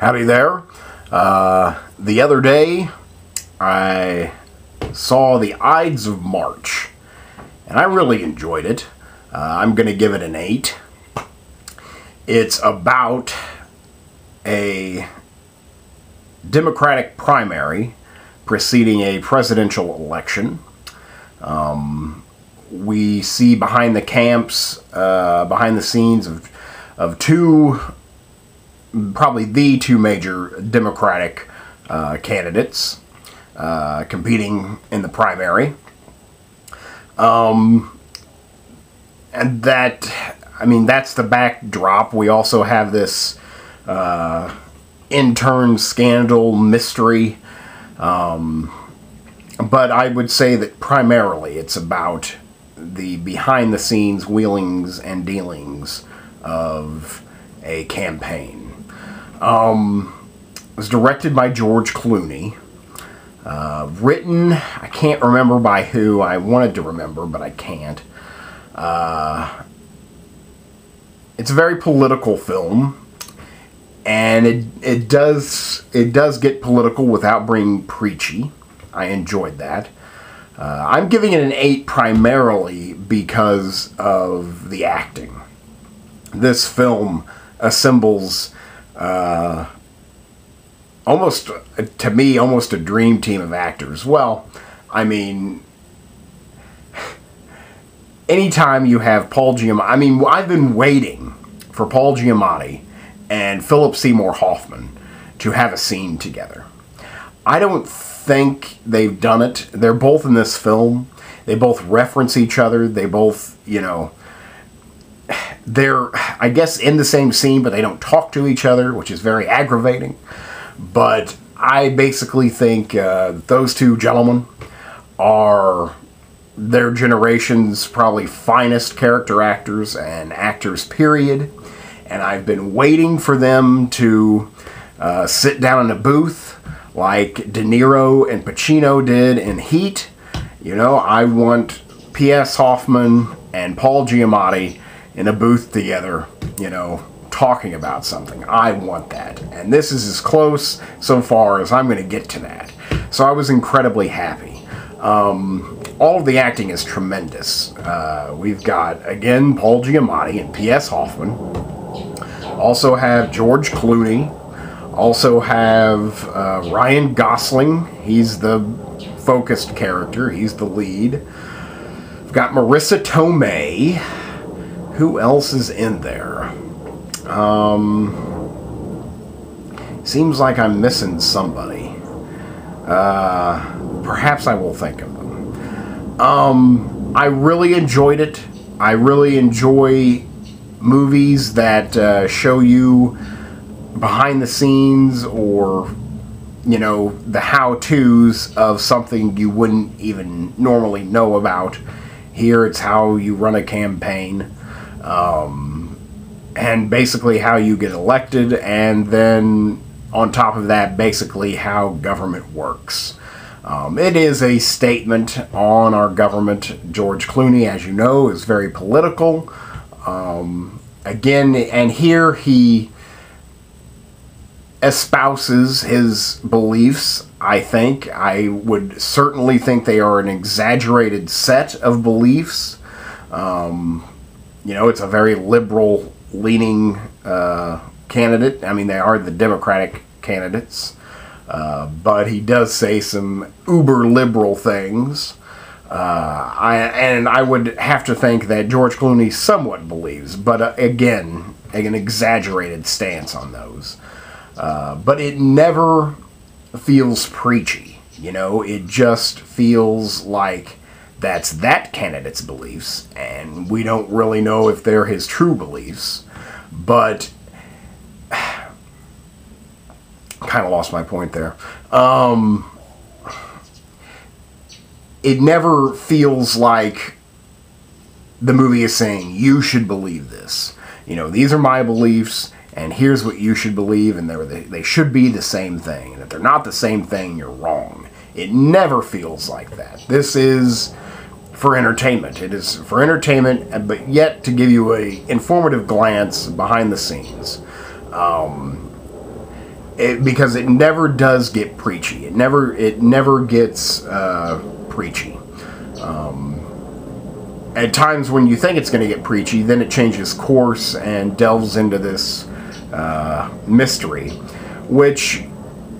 Howdy there. The other day, I saw the Ides of March, and I really enjoyed it. I'm going to give it an 8. It's about a Democratic primary preceding a presidential election. We see behind the camps, behind the scenes of two, probably the two major Democratic candidates competing in the primary. And that's the backdrop. We also have this intern scandal mystery. But I would say that primarily it's about the behind-the-scenes wheelings and dealings of a campaign. It was directed by George Clooney. Written, I can't remember by who. I wanted to remember, but I can't. It's a very political film, and it does get political without being preachy. I enjoyed that. I'm giving it an 8 primarily because of the acting. This film assembles almost a dream team of actors. Well, I mean, anytime you have Paul Giamatti, I've been waiting for Paul Giamatti and Philip Seymour Hoffman to have a scene together. I don't think they've done it. They're both in this film. They both reference each other. They both, they're, I guess, in the same scene, but they don't talk to each other, which is very aggravating. But I basically think those two gentlemen are their generation's probably finest character actors and actors, period. And I've been waiting for them to sit down in a booth like De Niro and Pacino did in Heat. I want P.S. Hoffman and Paul Giamatti in a booth together, talking about something. I want that. And this is as close so far as I'm going to get to that. So I was incredibly happy. All of the acting is tremendous. We've got, again, Paul Giamatti and P.S. Hoffman. Also have George Clooney. Also have Ryan Gosling. He's the focused character. He's the lead. We've got Marissa Tomei. Who else is in there? Seems like I'm missing somebody. Perhaps I will think of them. I really enjoyed it. I really enjoy movies that show you behind the scenes or, the how-tos of something you wouldn't even normally know about. Here it's how you run a campaign. And basically how you get elected, and then on top of that, basically how government works. It is a statement on our government. George Clooney, as you know, is very political. Again, and here he espouses his beliefs, I think. I would certainly think they are an exaggerated set of beliefs. It's a very liberal-leaning candidate. They are the Democratic candidates. But he does say some uber-liberal things. I would have to think that George Clooney somewhat believes, but again, an exaggerated stance on those. But it never feels preachy. It just feels like that's that candidate's beliefs, and we don't really know if they're his true beliefs. But kind of lost my point there. It never feels like the movie is saying, you should believe this. These are my beliefs, and here's what you should believe, and they should be the same thing. And if they're not the same thing, you're wrong. It never feels like that. This is for entertainment. It is for entertainment, but yet to give you a informative glance behind the scenes. because it never does get preachy. It never gets preachy. At times when you think it's going to get preachy, then it changes course and delves into this mystery, which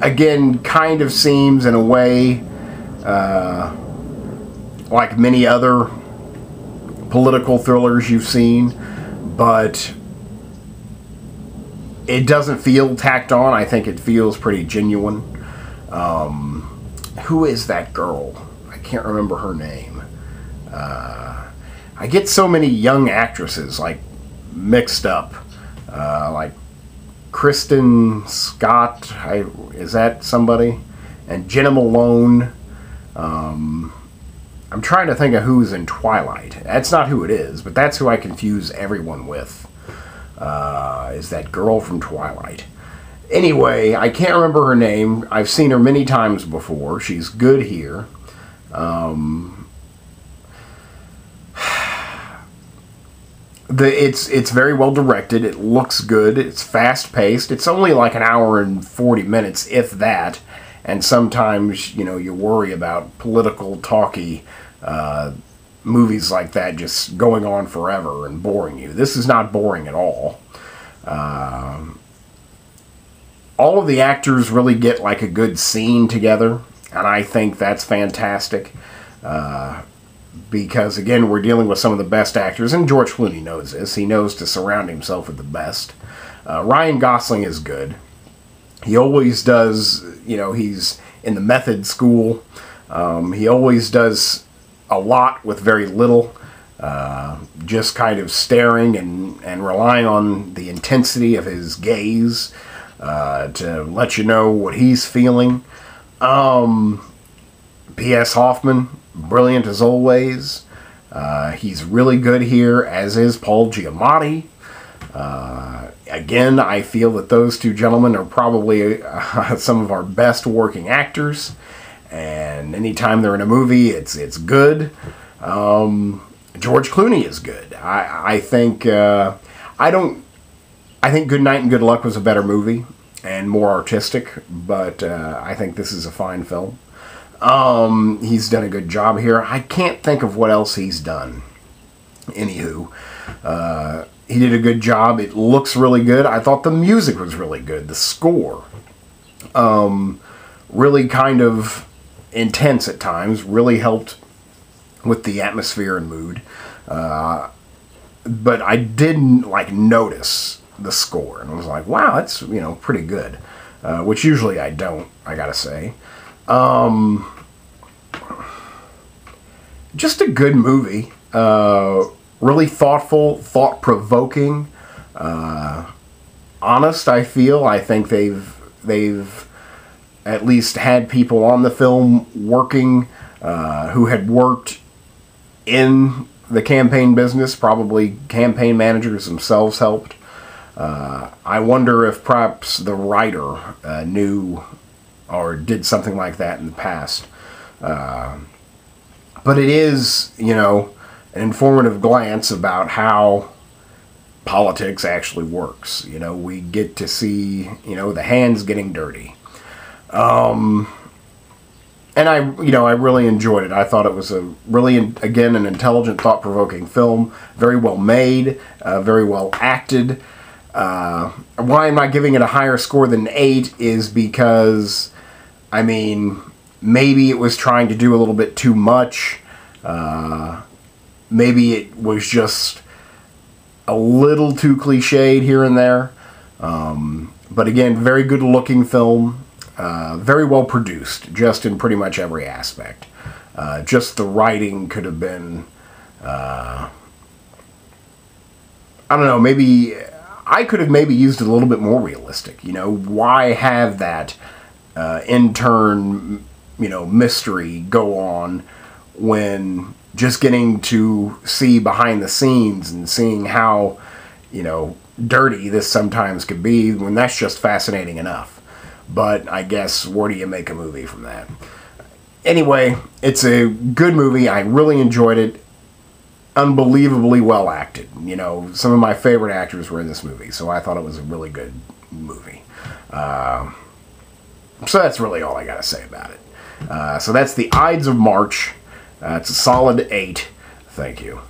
again kind of seems in a way like many other political thrillers you've seen, but it doesn't feel tacked on. I think it feels pretty genuine. Who is that girl? I can't remember her name. I get so many young actresses like mixed up, like Kristen Scott. Is that somebody? And Jenna Malone. I'm trying to think of who's in Twilight. That's not who it is, but that's who I confuse everyone with. Is that girl from Twilight. Anyway, I can't remember her name. I've seen her many times before. She's good here. It's very well directed. It looks good. It's fast paced. It's only like an hour and 40 minutes, if that. And sometimes, you know, you worry about political talky movies like that just going on forever and boring you. This is not boring at all. All of the actors really get like a good scene together, and I think that's fantastic. Because, again, we're dealing with some of the best actors, and George Clooney knows this. He knows to surround himself with the best. Ryan Gosling is good. He always does, you know, he's in the method school. He always does a lot with very little. Just kind of staring and relying on the intensity of his gaze to let you know what he's feeling. P.S. Hoffman, brilliant as always. He's really good here, as is Paul Giamatti. Again, I feel that those two gentlemen are probably some of our best working actors. And anytime they're in a movie, it's good. George Clooney is good. I think Good Night and Good Luck was a better movie and more artistic, but I think this is a fine film. He's done a good job here. I can't think of what else he's done. Anywho, he did a good job. It looks really good. I thought the music was really good. The score, really kind of intense at times, really helped with the atmosphere and mood. But I didn't notice the score, and I was like, wow, that's, you know, pretty good. Which usually I don't, I gotta say. Just a good movie. Really thoughtful, thought-provoking, honest, I feel. I think they've at least had people on the film working who had worked in the campaign business. Probably campaign managers themselves helped. I wonder if perhaps the writer knew or did something like that in the past. But it is, you know, an informative glance about how politics actually works. You know, we get to see, you know, the hands getting dirty. And I really enjoyed it. I thought it was a really, again, an intelligent, thought-provoking film. Very well made, very well acted. Why I'm not giving it a higher score than 8 is because, I mean, maybe it was trying to do a little bit too much. Maybe it was just a little too cliched here and there. But again, very good looking film. Very well produced, just in pretty much every aspect. Just the writing could have been, I don't know, maybe I could have maybe used it a little bit more realistic. You know, why have that intern, you know, mystery go on when just getting to see behind the scenes and seeing how, you know, dirty this sometimes could be, when that's just fascinating enough. But I guess, where do you make a movie from that? Anyway, it's a good movie. I really enjoyed it. Unbelievably well acted. You know, some of my favorite actors were in this movie, so I thought it was a really good movie. So that's really all I got to say about it. So that's the Ides of March. It's a solid 8. Thank you.